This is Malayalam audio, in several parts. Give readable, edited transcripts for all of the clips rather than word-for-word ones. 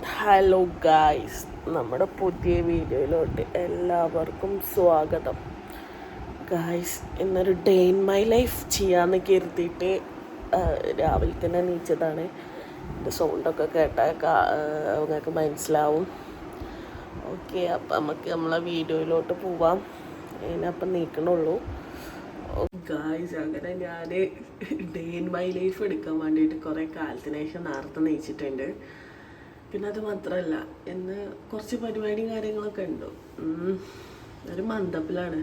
ഹലോ ഗായ്സ്, നമ്മുടെ പുതിയ വീഡിയോയിലോട്ട് എല്ലാവർക്കും സ്വാഗതം. ഗായ്സ്, ഇന്നൊരു ഡേ ഇൻ മൈ ലൈഫ് ചെയ്യാമെന്ന് കരുതിയിട്ട് രാവിലെ തന്നെ എണീച്ചതാണ്. എൻ്റെ സൗണ്ടൊക്കെ കേട്ടാൽ നിങ്ങൾക്ക് മനസ്സിലാവും. ഓക്കെ, അപ്പം നമുക്ക് നമ്മളെ വീഡിയോയിലോട്ട് പോവാം. അതിനപ്പം നീക്കണുള്ളൂ. ഗായ്സ്, അങ്ങനെ ഞാൻ ഡേ ഇൻ മൈ ലൈഫ് എടുക്കാൻ വേണ്ടിയിട്ട് കുറേ കാലത്തിന് ശേഷം നേരത്തെ നയിച്ചിട്ടുണ്ട്. പിന്നെ അത് മാത്രമല്ല, ഇന്ന് കുറച്ച് പരിപാടിയും കാര്യങ്ങളൊക്കെ ഉണ്ട്. ഒരു മന്ദപ്പിലാണ്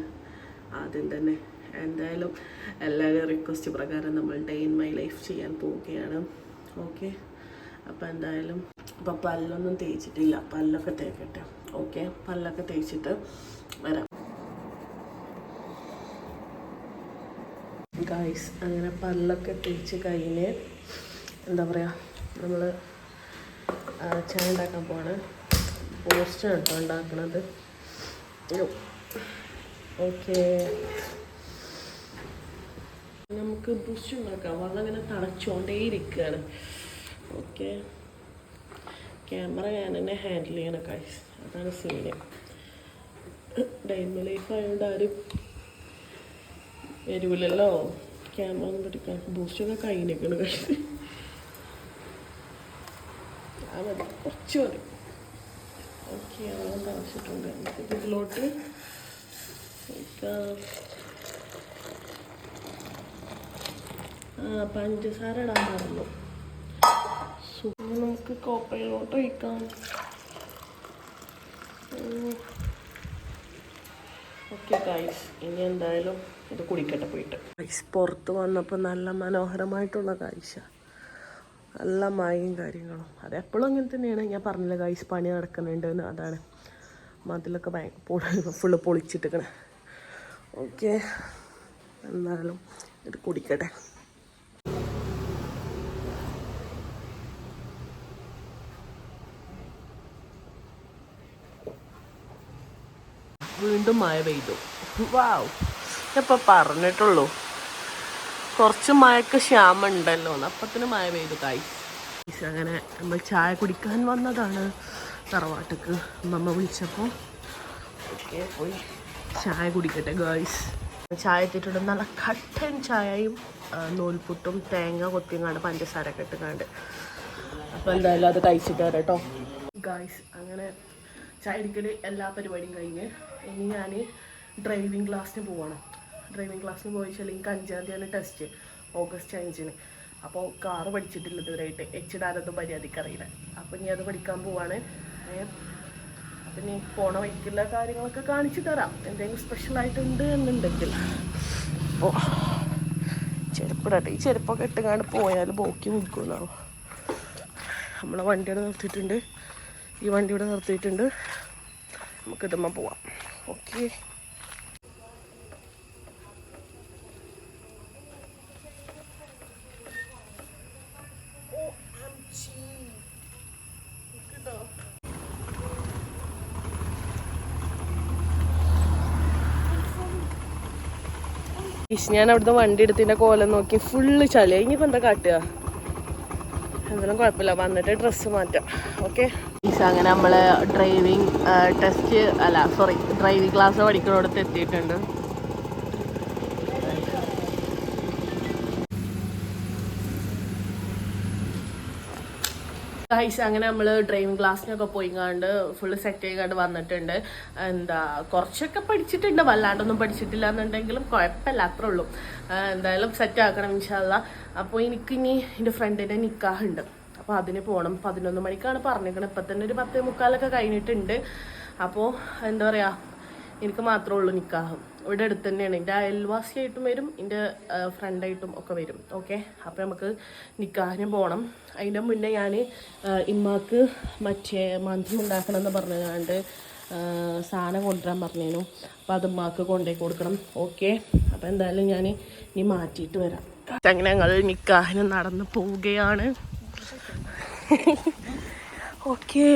ആദ്യം തന്നെ. എന്തായാലും എല്ലാവരും റിക്വസ്റ്റ് പ്രകാരം നമ്മൾ ഡേ ഇൻ മൈ ലൈഫ് ചെയ്യാൻ പോവുകയാണ്. ഓക്കെ, അപ്പോൾ എന്തായാലും അപ്പോൾ പല്ലൊന്നും തേച്ചിട്ടില്ല, പല്ലൊക്കെ തേക്കട്ടെ. ഓക്കെ, പല്ലൊക്കെ തേച്ചിട്ട് വരാം. ഗായ്സ്, അങ്ങനെ പല്ലൊക്കെ തേച്ച് കഴിഞ്ഞ് എന്താ പറയുക, നമ്മൾ ചായ ഉണ്ടാക്കാൻ പോവാണ്. പോസ്റ്റാണ് കേട്ടോ ഉണ്ടാക്കണത്. ഓക്കെ, നമുക്ക് ബൂസ്റ്റ് ഉണ്ടാക്കാം. വെള്ളം ഇങ്ങനെ തിളച്ചുകൊണ്ടേ ഇരിക്കുകയാണ്. ഓക്കെ, ക്യാമറ ഞാൻ തന്നെ ഹാൻഡിൽ ചെയ്യണം ഗൈസ്, അതാണ് scene. Day in my life ആയതുകൊണ്ട് ആരും വരൂലല്ലോ ക്യാമറ ഒന്നും പിടിക്കാൻ. ബൂസ്റ്റൊക്കെ കഴിഞ്ഞേക്കണ് ഗൈസ്. മതി, കുറച്ച് മതി. ഓക്കെ, വെള്ളം തിളച്ചിട്ടുണ്ട്. നമുക്ക് ഇതിലോട്ട് പഞ്ചസാര ഇടാൻ പറഞ്ഞു. നമുക്ക് കോപ്പയിലോട്ട് ഒഴിക്കാം. ഓക്കെ ഗൈസ്, ഇനി എന്തായാലും ഇത് കുടിക്കട്ടെ പോയിട്ട്. ഗൈസ്, പുറത്ത് വന്നപ്പോൾ നല്ല മനോഹരമായിട്ടുള്ള കാഴ്ച, നല്ല മഴയും കാര്യങ്ങളും. അതെപ്പോഴും അങ്ങനെ തന്നെയാണ്. ഞാൻ പറഞ്ഞില്ല ഗൈസ്, പണി നടക്കുന്നുണ്ട് എന്ന്. അതാണ് മതിലൊക്കെ ഫുള്ള് പൊളിച്ചിട്ടിക്കണേ. ഓക്കെ, എന്നാലും ഇത് കുടിക്കട്ടെ. വീണ്ടും മഴ പെയ്തു. വാവ്, ഞാനിപ്പോൾ പറഞ്ഞിട്ടുള്ളൂ കുറച്ച് മഴക്ക് ക്ഷാമം ഉണ്ടല്ലോ എന്ന്. അപ്പത്തിന് മഴ പെയ്തു ഗൈസ്. അങ്ങനെ നമ്മൾ ചായ കുടിക്കാൻ വന്നതാണ് തറവാട്ടക്ക്. അമ്മ വിളിച്ചപ്പോൾ ഓക്കെ പോയി ചായ കുടിക്കട്ടെ ഗൈസ്. ചായ എത്തിയിട്ടുണ്ട്. നല്ല കട്ടൻ ചായയും നൂൽപുട്ടും തേങ്ങ കൊത്തിങ്ങാണ്ട് പഞ്ചസാരയൊക്കെ ഇട്ടുങ്ങാണ്ട്. അപ്പോൾ എന്തായാലും അത് കഴിച്ചിട്ട് വരാം കേട്ടോ ഗൈസ്. അങ്ങനെ ചായ അടിക്കൽ എല്ലാ പരിപാടിയും കഴിഞ്ഞ് ഇനി ഞാൻ ഡ്രൈവിംഗ് ക്ലാസ്സിന് പോവാണ്. ഡ്രൈവിംഗ് ക്ലാസ്സിന് പോയിച്ചാൽ എനിക്ക് 5-ാം തീയതിയാണ് ടെസ്റ്റ്, ഓഗസ്റ്റ് 5-ന്. അപ്പോൾ കാറ് പഠിച്ചിട്ടില്ല ഇതുവരെയായിട്ട്. എച്ചിടാനൊന്നും മര്യാദയ്ക്ക് അറിയില്ല. അപ്പോൾ ഇനി അത് പഠിക്കാൻ പോവാണ്. അപ്പം ഇനി പോണ വഴിക്കുള്ള കാര്യങ്ങളൊക്കെ കാണിച്ചു തരാം, എന്തെങ്കിലും സ്പെഷ്യലായിട്ടുണ്ട് എന്നുണ്ടെങ്കിൽ. അപ്പോൾ ചെരുപ്പിടട്ടെ. ഈ ചെരുപ്പൊക്കെ ഇട്ടുകാണ്ട് പോയാൽ ബോക്കി നിൽക്കുമെന്നാവും. നമ്മളെ വണ്ടിയുടെ നിർത്തിയിട്ടുണ്ട്, ഈ വണ്ടിയുടെ നിർത്തിയിട്ടുണ്ട്. നമുക്കിതുമ്മ പോവാം. ഓക്കെ, ഞാൻ അവിടുന്ന് വണ്ടി എടുത്തതിൻ്റെ കോലം നോക്കി ഫുള്ള് ചളി. ഇനിയിപ്പോൾ എന്താ കാട്ടുക? എന്തായാലും കുഴപ്പമില്ല, വന്നിട്ട് ഡ്രസ്സ് മാറ്റാം. ഓക്കെ, അങ്ങനെ നമ്മൾ ഡ്രൈവിംഗ് ഡ്രൈവിംഗ് ക്ലാസ് പഠിക്കുന്നിടത്ത് എത്തിയിട്ടുണ്ട്. ഗൈസ്, അങ്ങനെ നമ്മൾ ഡ്രൈവിംഗ് ക്ലാസ്സിനൊക്കെ പോയിങ്ങാണ്ട് ഫുള്ള് സെറ്റ് ചെയ്താണ്ട് വന്നിട്ടുണ്ട്. കുറച്ചൊക്കെ പഠിച്ചിട്ടുണ്ട്, വല്ലാണ്ടൊന്നും പഠിച്ചിട്ടില്ല എന്നുണ്ടെങ്കിലും കുഴപ്പമില്ല, അത്രേ ഉള്ളൂ. എന്തായാലും സെറ്റ് ആക്കണം ഇൻഷാ അല്ലാ. അപ്പോൾ എനിക്കിനി എൻ്റെ ഫ്രണ്ടിൻ്റെ നിക്കാഹുണ്ട്, അപ്പോൾ അതിന് പോകണം. 11 മണിക്കാണ് പറഞ്ഞിരിക്കുന്നത്. ഇപ്പം തന്നെ ഒരു 10:45 കഴിഞ്ഞിട്ടുണ്ട്. അപ്പോൾ എന്താ പറയുക, എനിക്ക് മാത്രമേ ഉള്ളൂ നിക്കാഹ്. ഇവിടെ അടുത്ത് തന്നെയാണ്. എൻ്റെ അയൽവാസിയായിട്ടും വരും, എൻ്റെ ഫ്രണ്ടായിട്ടും ഒക്കെ വരും. ഓക്കെ, അപ്പോൾ നമുക്ക് നിക്കാഹിന് പോകണം. അതിൻ്റെ മുന്നേ ഞാൻ ഇമ്മാക്ക് മറ്റേ മന്തി ഉണ്ടാക്കണം എന്ന് പറഞ്ഞുകൊണ്ട് സാധനം കൊണ്ടുവരാൻ പറഞ്ഞേനു. അപ്പോൾ അത് ഉമ്മാക്ക് കൊണ്ടുപോയി കൊടുക്കണം. ഓക്കെ, അപ്പോൾ എന്തായാലും ഞാൻ ഇനി മാറ്റിയിട്ട് വരാം. അങ്ങനെ ഞങ്ങൾ നിക്കാഹിന് നടന്ന് പോവുകയാണ്. ഓക്കെ,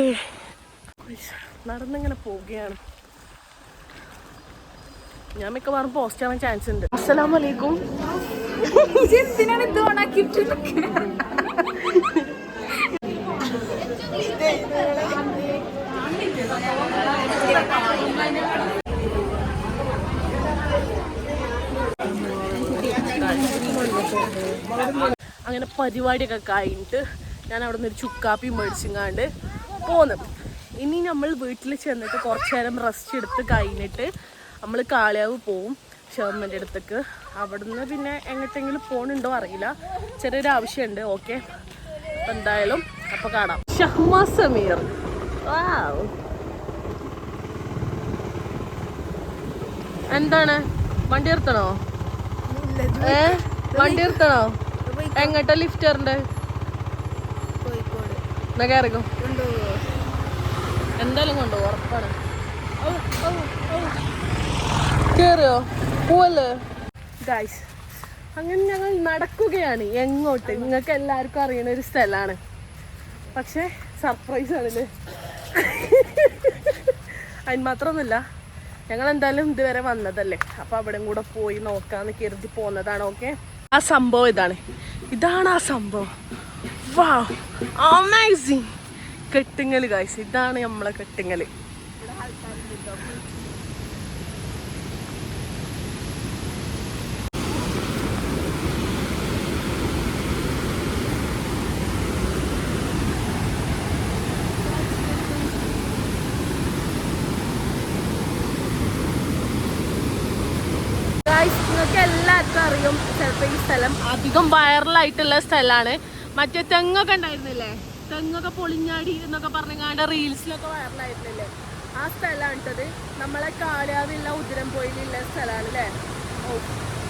നടന്നിങ്ങനെ പോവുകയാണ്. ഞാൻ മിക്കവാറും പോസ്റ്റ് ആവാൻ ചാൻസ് ഉണ്ട്. അസ്സലാമു അലൈക്കും. അങ്ങനെ പരിപാടിയൊക്കെ കഴിഞ്ഞിട്ട് ഞാൻ അവിടെ നിന്ന് ഒരു ചുക്കാപ്പി മേടിച്ചിങ്ങാണ്ട് പോകുന്നത്. ഇനി നമ്മൾ വീട്ടിൽ ചെന്നിട്ട് കുറച്ച് നേരം റെസ്റ്റ് എടുത്ത് കഴിഞ്ഞിട്ട് നമ്മൾ കാളിയാവ് പോവും ഷേർമൻ്റെ അടുത്തേക്ക്. അവിടുന്ന് പിന്നെ എങ്ങോട്ടെങ്കിലും പോകണുണ്ടോ അറിയില്ല, ചെറിയൊരു ആവശ്യമുണ്ട്. ഓക്കെ, അപ്പം എന്തായാലും അപ്പോൾ കാണാം. ഷഹ്മ സമീർ, എന്താണ് വണ്ടി നിർത്തണോ? വണ്ടി നിർത്തണോ? എങ്ങോട്ടാ ലിഫ്റ്ററിന്റെ? എന്നാ കയറിക്കോ, എന്തായാലും കൊണ്ടുപോകും ഉറപ്പാണ്. കേറിയോ? പോവല്ലേ ഗൈസ്? അങ്ങനെ ഞങ്ങൾ നടക്കുകയാണ്. എങ്ങോട്ട്? നിങ്ങൾക്ക് എല്ലാവർക്കും അറിയണ ഒരു സ്ഥലമാണ്, പക്ഷെ സർപ്രൈസ് ആണല്ലേ. അതിന് മാത്രമൊന്നുമില്ല, ഞങ്ങൾ എന്തായാലും ഇതുവരെ വന്നതല്ലേ, അപ്പോൾ അവിടെ കൂടെ പോയി നോക്കാന്ന് കരുതി പോകുന്നതാണ്. ഓക്കെ, ആ സംഭവം ഇതാണ് ആ സംഭവം. വാവ്, അമേസിങ്. കെട്ടുങ്ങൽ ഗൈസ്, ഇതാണ് നമ്മളെ കെട്ടുങ്ങൽ. നിങ്ങൾക്ക് എല്ലാവർക്കും അറിയും ചിലപ്പോൾ ഈ സ്ഥലം അധികം വൈറലായിട്ടുള്ള സ്ഥലമാണ്. മറ്റേ തെങ്ങൊക്കെ ഉണ്ടായിരുന്നില്ലേ, തെങ്ങൊക്കെ പൊളിഞ്ഞാടി എന്നൊക്കെ പറഞ്ഞാണ്ട് റീൽസിലൊക്കെ വൈറലായിരുന്നില്ലേ, ആ സ്ഥലമാണ് ഇട്ടത്. നമ്മളെ കാളിയാവില്ല ഉതിരംപോയിലുള്ള സ്ഥലമാണ് അല്ലേ. ഓ,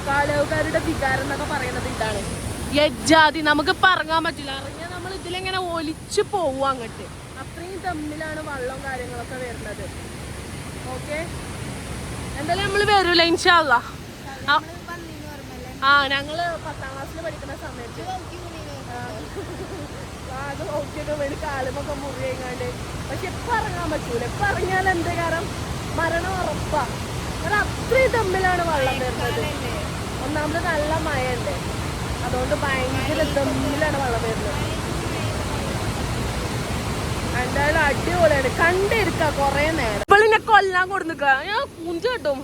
കാളിയാവുകാരുടെ വികാരം എന്നൊക്കെ പറയുന്നത് ഇതാണ്. യജ്ജാതി നമുക്ക് പറഞ്ഞാൻ പറ്റില്ല, അറിഞ്ഞാൽ നമ്മൾ ഇതിലെങ്ങനെ ഒലിച്ചു പോവും അങ്ങോട്ട്. അത്രയും തമ്മിലാണ് വെള്ളവും കാര്യങ്ങളൊക്കെ വരുന്നത്. ഓക്കെ, എന്തായാലും നമ്മൾ വരൂല ഇൻഷാ അള്ളാ. ഞങ്ങള് 10ാം ക്ലാസ്സിൽ പഠിക്കുന്ന സമയത്ത് അത് നോക്കിയൊക്കെ വേണ്ടി കാലുമൊക്കെ മുറി കഴിഞ്ഞാണ്ട്. പക്ഷെ ഇപ്പം ഇറങ്ങാൻ പറ്റൂല. ഇപ്പം ഇറങ്ങിയാൽ എന്ത് കാരണം മരണം ഉറപ്പാ. കാരണം അത്രയും തമ്മിലാണ് വെള്ളം വരുന്നത്. ഒന്നാമത് നല്ല മഴയുണ്ട്, അതുകൊണ്ട് ഭയങ്കര തമ്മിലാണ് വെള്ളം വരുന്നത്. എന്തായാലും അടിപൊളിയാണ്, കണ്ടിരിക്ക കൊറേ നേരം. ഇവളിനെ കൊല്ലാൻ കൊടുക്ക, ഞാൻ കുഞ്ചു കിട്ടും.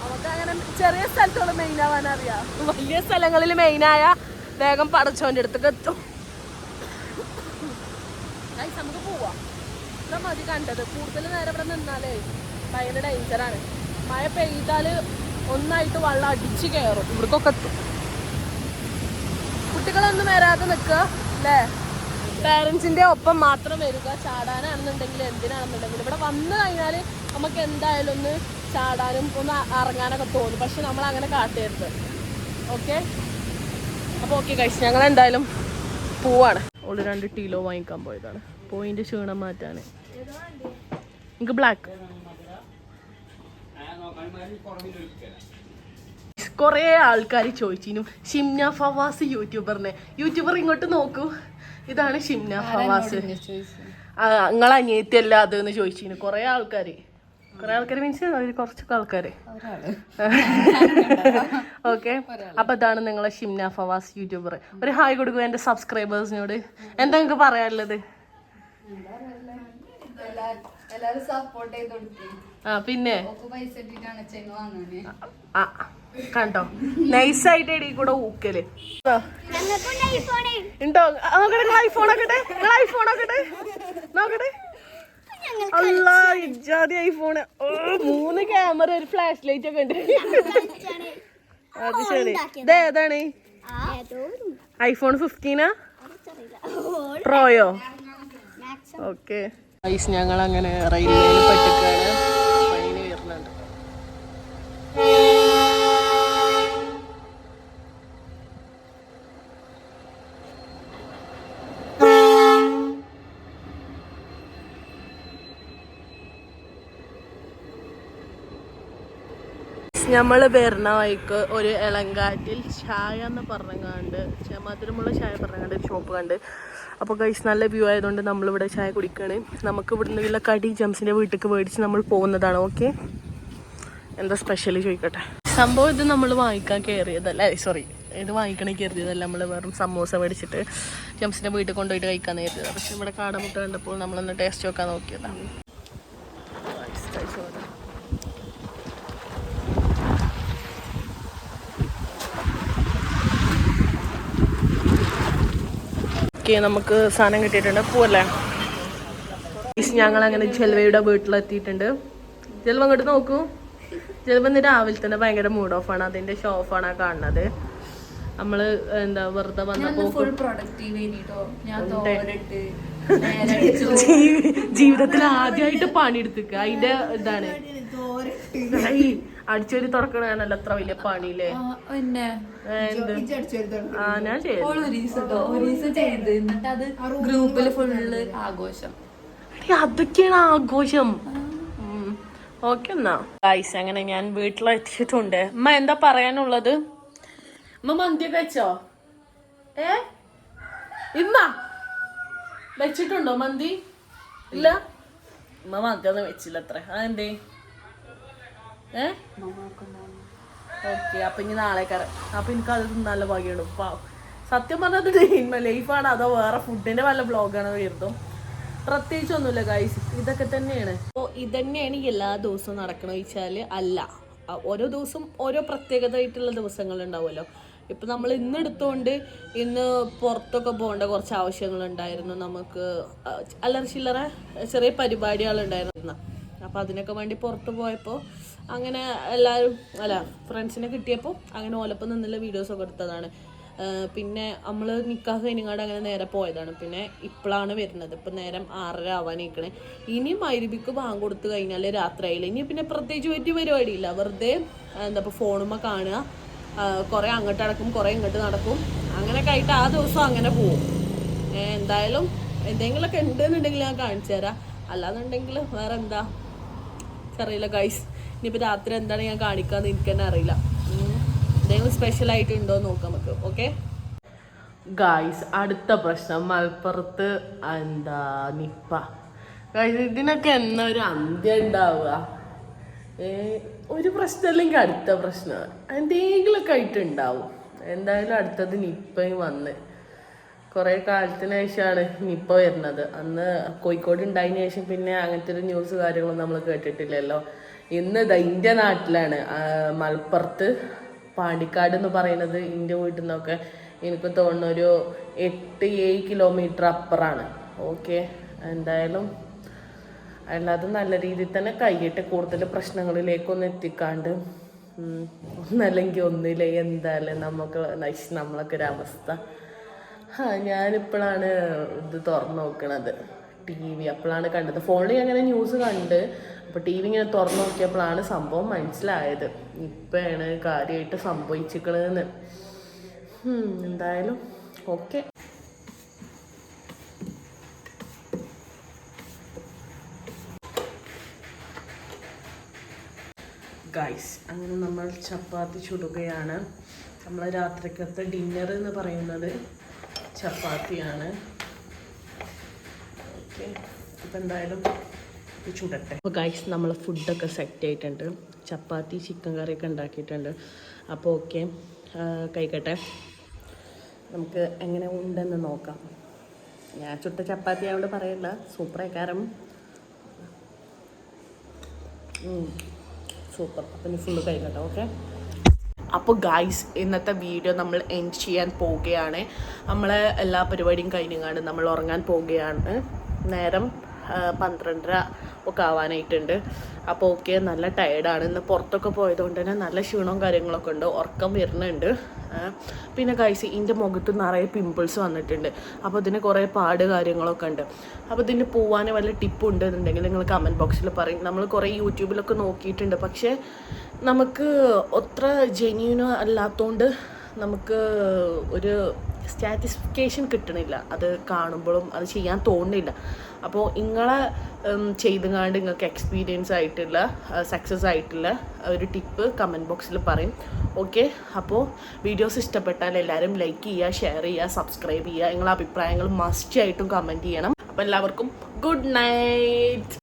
നമുക്ക് അങ്ങനെ ചെറിയ സ്ഥലത്തോട് മെയിൻ ആവാൻ അറിയാം, വലിയ സ്ഥലങ്ങളിൽ മെയിനായ വേഗം പടച്ചോന്റെ അടുത്തേക്ക് എത്തും. നമുക്ക് പോവാം, ഇത്ര മതി കണ്ടത്. കൂടുതൽ നേരം ഇവിടെ നിന്നാലേ ഭയങ്കര ഡേഞ്ചറാണ്. മഴ പെയ്താൽ ഒന്നായിട്ട് വെള്ളം അടിച്ച് കയറും, ഇവിടേക്കൊക്കെ എത്തും. കുട്ടികളൊന്നും വരാതെ നിൽക്കുക അല്ലേ, പേരൻസിൻ്റെ ഒപ്പം മാത്രം വരിക. ചാടാനാണെന്നുണ്ടെങ്കിൽ എന്തിനാണെന്നുണ്ടെങ്കിൽ ഇവിടെ വന്നു കഴിഞ്ഞാൽ നമുക്ക് എന്തായാലും ഒന്ന് ചാടാനും ഒന്ന് ഇറങ്ങാനൊക്കെ തോന്നും. പക്ഷെ നമ്മൾ അങ്ങനെ കാട്ടരുത്. ഓക്കെ, അപ്പോൾ ഓക്കെ ഗൈസ്, ഞങ്ങൾ എന്തായാലും പോവാണ്. ഓള് 2 കിലോ വാങ്ങിക്കാൻ പോയതാണ് പോയിന്റ് ക്ഷീണം മാറ്റാൻ. എനിക്ക് ബ്ലാക്ക്. കുറേ ആൾക്കാർ ചോദിച്ചിരുന്നു ഷിംന ഫവാസ് യൂട്യൂബർ ഇങ്ങോട്ട് നോക്കൂ, ഇതാണ് ഷിംന ഫവാസ്, നിങ്ങളെ അനിയത്തിയല്ല അതെന്ന് ചോദിച്ചിരുന്നു കുറേ ആൾക്കാർ. മീൻസ് കുറച്ചൊക്കെ ആൾക്കാർ. ഓക്കെ, അപ്പൊ ഇതാണ് നിങ്ങളെ ഷിംന ഫവാസ് യൂട്യൂബർ. ഒരു ഹായ് കൊടുക്കുക എൻ്റെ സബ്സ്ക്രൈബേഴ്സിനോട്. എന്താ നിങ്ങൾക്ക് പറയാനുള്ളത്? പിന്നെ കണ്ടോ, നൈസായിട്ട് എടി കൂടെ ഊക്കല് ഉണ്ടോ? നോക്കട്ടെ, ഐഫോൺ ആക്കട്ടെ, ഐഫോൺ ആക്കട്ടെ, നോക്കട്ടെ. അല്ല, ഇജാതി ഐഫോണ്. 3 ക്യാമറ, ഒരു ഫ്ലാഷ് ലൈറ്റ് ഒക്കെ ഉണ്ട്. അത് ശരി. ഇതേതാണ്? ഐഫോൺ 15 പ്രോയോ? ഓക്കെ, ഞങ്ങൾ അങ്ങനെ റെയിൽവേയിൽ പെട്ടിക്കാണ്. ട്രെയിന് വരുന്നുണ്ട്. നമ്മൾ വരുന്ന വഴിക്ക് ഒരു ഇളങ്കാറ്റിൽ ചായ എന്ന് പറഞ്ഞങ്ങാണ്ട്, മധുരമുള്ള ചായ പറഞ്ഞങ്ങാണ്ട് ഒരു ഷോപ്പ് കണ്ട് അപ്പോൾ ഗൈസ് നല്ല വ്യൂ ആയതുകൊണ്ട് നമ്മളിവിടെ ചായ കുടിക്കുകയാണ്. നമുക്ക് ഇവിടുന്ന് ഉള്ള കടി ജംസിൻ്റെ വീട്ടിലേക്ക് മേടിച്ച് നമ്മൾ പോകുന്നതാണ്. ഓക്കെ, എന്താ സ്പെഷ്യൽ ചോദിക്കട്ടെ. സംഭവം ഇത് നമ്മൾ വാങ്ങിക്കാൻ കയറിയതല്ല, സോറി ഇത് വാങ്ങിക്കണേ കയറിയതല്ല. നമ്മൾ വെറും സമോസ മേടിച്ചിട്ട് ജംസിൻ്റെ വീട്ടിൽ കൊണ്ടുപോയിട്ട് കഴിക്കാൻ കയറിയതാണ്. പക്ഷെ ഇവിടെ കാടമുട്ട കണ്ടപ്പോൾ നമ്മളൊന്ന് ടേസ്റ്റ് നോക്കാൻ നോക്കിയതാണ്. നമുക്ക് സാധനം കിട്ടിയിട്ടുണ്ട്. പോവല്ലേ? ഞങ്ങളങ്ങനെ ജൽവയുടെ വീട്ടിലെത്തിയിട്ടുണ്ട്. ജൽവ അങ്ങോട്ട് നോക്കൂ. ജൽവ ഇന്ന് രാവിലെ തന്നെ ഭയങ്കര മൂഡ് ഓഫ് ആണ്. അതിന്റെ ഷോ ഓഫ് ആണ് കാണുന്നത്. നമ്മള് എന്താ വെറുതെ വന്നപ്പോ ജീവിതത്തിൽ ആദ്യമായിട്ട് പണിയെടുത്തിക്ക. അതിന്റെ ഇതാണ് അടിച്ചൊരു തുറക്കണല്ലോ അത്ര വലിയ പണിയില്ലേ. ഞാൻ ഗ്രൂപ്പില് ഫുള്ള് ആഘോഷം. അതൊക്കെയാണ് ആഘോഷം. ഓക്കെ എന്നാ ഗൈസ്, അങ്ങനെ ഞാൻ വീട്ടിലെത്തിയിട്ടുണ്ട്. അമ്മ എന്താ പറയാനുള്ളത്? അമ്മ മന്തിയൊക്കെ വെച്ചോ? ഇമ്മ വെച്ചിട്ടുണ്ടോ മന്തി? ഇല്ല, അമ്മ മന്തിയൊന്നും വെച്ചില്ല അത്ര. അതെന്തേ? ഓക്കെ, അപ്പൊ ഇനി നാളെ കയറാം. അപ്പൊ എനിക്ക് അത് നല്ല ഭാഗ്യമുണ്ട്. സത്യം പറഞ്ഞത് ലൈഫാണ് അതോ വേറെ ഫുഡിന്റെ വല്ല ബ്ലോഗാണ് വരുന്നതും? പ്രത്യേകിച്ചൊന്നുമില്ല ഗൈസ്, ഇതൊക്കെ തന്നെയാണ്. അപ്പോൾ ഇതന്നെയാണ് എല്ലാ ദിവസവും നടക്കണമെന്ന് വെച്ചാൽ അല്ല, ഓരോ ദിവസം ഓരോ പ്രത്യേകതയായിട്ടുള്ള ദിവസങ്ങൾ ഉണ്ടാവുമല്ലോ. ഇപ്പം നമ്മൾ ഇന്ന് എടുത്തുകൊണ്ട് ഇന്ന് പുറത്തൊക്കെ പോകേണ്ട കുറച്ച് ആവശ്യങ്ങളുണ്ടായിരുന്നു നമുക്ക്. അല്ലറ ചില്ലറ ചെറിയ പരിപാടികളുണ്ടായിരുന്നു. അപ്പോൾ അതിനൊക്കെ വേണ്ടി പുറത്ത് പോയപ്പോൾ അങ്ങനെ എല്ലാവരും ഫ്രണ്ട്സിനെ കിട്ടിയപ്പോൾ അങ്ങനെ ഓലപ്പം നിന്നുള്ള വീഡിയോസൊക്കെ എടുത്തതാണ്. പിന്നെ നമ്മൾ നിക്കാഹ് കഴിഞ്ഞാണ്ട് അങ്ങനെ നേരെ പോയതാണ്. പിന്നെ ഇപ്പോഴാണ് വരുന്നത്. ഇപ്പം നേരം 6:30 ആവാനിരിക്കണേ. ഇനി മഗ്‌രിബിക്ക് ബാങ്ക് കൊടുത്തു കഴിഞ്ഞാൽ രാത്രിയായില്ല. ഇനി പിന്നെ പ്രത്യേകിച്ച് വലിയ പരിപാടിയില്ല. വെറുതെ എന്താ ഇപ്പോൾ ഫോണുമ്മ കാണുക, കുറേ അങ്ങോട്ട് നടക്കും, കുറേ ഇങ്ങോട്ട് നടക്കും. അങ്ങനെയൊക്കെ ആയിട്ട് ആ ദിവസം അങ്ങനെ പോവും. എന്തായാലും എന്തെങ്കിലുമൊക്കെ ഉണ്ടെന്നുണ്ടെങ്കിൽ ഞാൻ കാണിച്ചു തരാം. അല്ലാന്നുണ്ടെങ്കിൽ വേറെ എന്താ അറിയില്ല ഗൈസ്. ഇനിയിപ്പോൾ രാത്രി എന്താണ് ഞാൻ കാണിക്കാമെന്ന് എനിക്ക് തന്നെ അറിയില്ല. എന്തെങ്കിലും സ്പെഷ്യലായിട്ട് ഉണ്ടോ എന്ന് നോക്കാം നമുക്ക്. ഓക്കെ ഗൈസ്, അടുത്ത പ്രശ്നം മലപ്പുറത്ത് എന്താ നിപ്പ. ഗൈസ്, ഇതിനൊക്കെ എന്നാ ഒരു അന്ത്യം ഉണ്ടാവുക? ഒരു പ്രശ്നമല്ലെങ്കിൽ അടുത്ത പ്രശ്നം എന്തെങ്കിലുമൊക്കെ ആയിട്ടുണ്ടാവും. എന്തായാലും അടുത്തത് നിപ്പയും വന്ന് കുറേ കാലത്തിന് ശേഷമാണ് നിപ്പ വരുന്നത്. അന്ന് കോഴിക്കോട് ഉണ്ടായതിനു ശേഷം പിന്നെ അങ്ങനത്തെ ഒരു ന്യൂസ് കാര്യങ്ങളൊന്നും നമ്മൾ കേട്ടിട്ടില്ലല്ലോ. ഇന്ന് എൻ്റെ നാട്ടിലാണ്, മലപ്പുറത്ത് പാണ്ടിക്കാട് എന്ന് പറയുന്നത്. എൻ്റെ വീട്ടിൽ നിന്നൊക്കെ എനിക്ക് തോന്നുന്നു ഒരു 8-7 കിലോമീറ്റർ അപ്പുറമാണ്. ഓക്കെ, എന്തായാലും അല്ലാതെ നല്ല രീതിയിൽ തന്നെ കൈയിട്ട് കൂടുതൽ പ്രശ്നങ്ങളിലേക്കൊന്നും എത്തിക്കാണ്ട് ഒന്നല്ലെങ്കിൽ ഒന്നില്ലേ എന്തായാലും നമ്മളൊക്കെ ഒരു അവസ്ഥ. ഞാനിപ്പോഴാണ് ഇത് തുറന്നു നോക്കണത്, TV. അപ്പോഴാണ് കണ്ടത്. ഫോണിൽ അങ്ങനെ ന്യൂസ് കണ്ട്, അപ്പോൾ TV ഇങ്ങനെ തുറന്നു നോക്കിയപ്പോഴാണ് സംഭവം മനസ്സിലായത്. ഇപ്പോഴാണ് കാര്യമായിട്ട് സംഭവിച്ചിരിക്കണെന്ന്. എന്തായാലും ഓക്കെ. ഗൈസ്, അങ്ങനെ നമ്മൾ ചപ്പാത്തി ചുടുകയാണ്. നമ്മൾ രാത്രിക്കത്തെ ഡിന്നർ എന്ന് പറയുന്നത് ചപ്പാത്തിയാണ്. ഓക്കെ, അപ്പോൾ എന്തായാലും ചുടട്ടെ. അപ്പോൾ ഗൈസ്, നമ്മൾ ഫുഡൊക്കെ സെറ്റ് ആയിട്ടുണ്ട്. ചപ്പാത്തി ചിക്കൻ കറിയൊക്കെ ഉണ്ടാക്കിയിട്ടുണ്ട്. അപ്പോൾ ഓക്കെ, കഴിക്കട്ടെ. നമുക്ക് എങ്ങനെ ഉണ്ടെന്ന് നോക്കാം. ഞാൻ ചുട്ട ചപ്പാത്തി ആയതുകൊണ്ട് പറയണ്ട, സൂപ്പറായിക്കാരം. സൂപ്പർ. അപ്പം ഇനി ഫുള്ള് കഴിക്കട്ടെ. ഓക്കെ, അപ്പോൾ ഗായ്സ്, ഇന്നത്തെ വീഡിയോ നമ്മൾ എൻഡ് ചെയ്യാൻ പോവുകയാണ്. നമ്മളെ എല്ലാ പരിപാടിയും കഴിഞ്ഞാണ് നമ്മൾ ഉറങ്ങാൻ പോവുകയാണ്. നേരം 12:30 ഒക്കെ ആവാനായിട്ടുണ്ട്. അപ്പോൾ ഓക്കെ, നല്ല ടയർഡാണ്. ഇന്ന് പുറത്തൊക്കെ പോയതുകൊണ്ട് തന്നെ നല്ല ക്ഷീണവും കാര്യങ്ങളൊക്കെ ഉണ്ട്, ഉറക്കം വരുന്നുണ്ട്. പിന്നെ ഗൈസ്, ഇതിൻ്റെ മുഖത്ത് നിറയെ പിമ്പിൾസ് വന്നിട്ടുണ്ട്. അപ്പോൾ ഇതിന് കുറേ പാട് കാര്യങ്ങളൊക്കെ ഉണ്ട്. അപ്പോൾ ഇതിന് പോവാൻ വല്ല ടിപ്പ് ഉണ്ടെന്നുണ്ടെങ്കിൽ നിങ്ങൾ കമൻറ്റ് ബോക്സിൽ പറയും. നമ്മൾ കുറേ യൂട്യൂബിലൊക്കെ നോക്കിയിട്ടുണ്ട്, പക്ഷേ നമുക്ക് അത്ര ജെന്യൂനോ അല്ലാത്തതുകൊണ്ട് നമുക്ക് ഒരു സാറ്റിസ്ഫിക്കേഷൻ കിട്ടണില്ല. അത് കാണുമ്പോഴും അത് ചെയ്യാൻ തോന്നുന്നില്ല. അപ്പോൾ നിങ്ങളെ ചെയ്തുകൊണ്ട് നിങ്ങൾക്ക് എക്സ്പീരിയൻസ് ആയിട്ടുള്ള സക്സസ് ആയിട്ടുള്ള ഒരു ടിപ്പ് കമൻറ്റ് ബോക്സിൽ പറയും. ഓക്കെ, അപ്പോൾ വീഡിയോസ് ഇഷ്ടപ്പെട്ടാൽ എല്ലാവരും ലൈക്ക് ചെയ്യുക, ഷെയർ ചെയ്യുക, സബ്സ്ക്രൈബ് ചെയ്യുക. നിങ്ങളുടെ അഭിപ്രായങ്ങൾ മസ്റ്റ് ആയിട്ടും കമൻറ്റ് ചെയ്യണം. അപ്പോൾ എല്ലാവർക്കും ഗുഡ് നൈറ്റ്.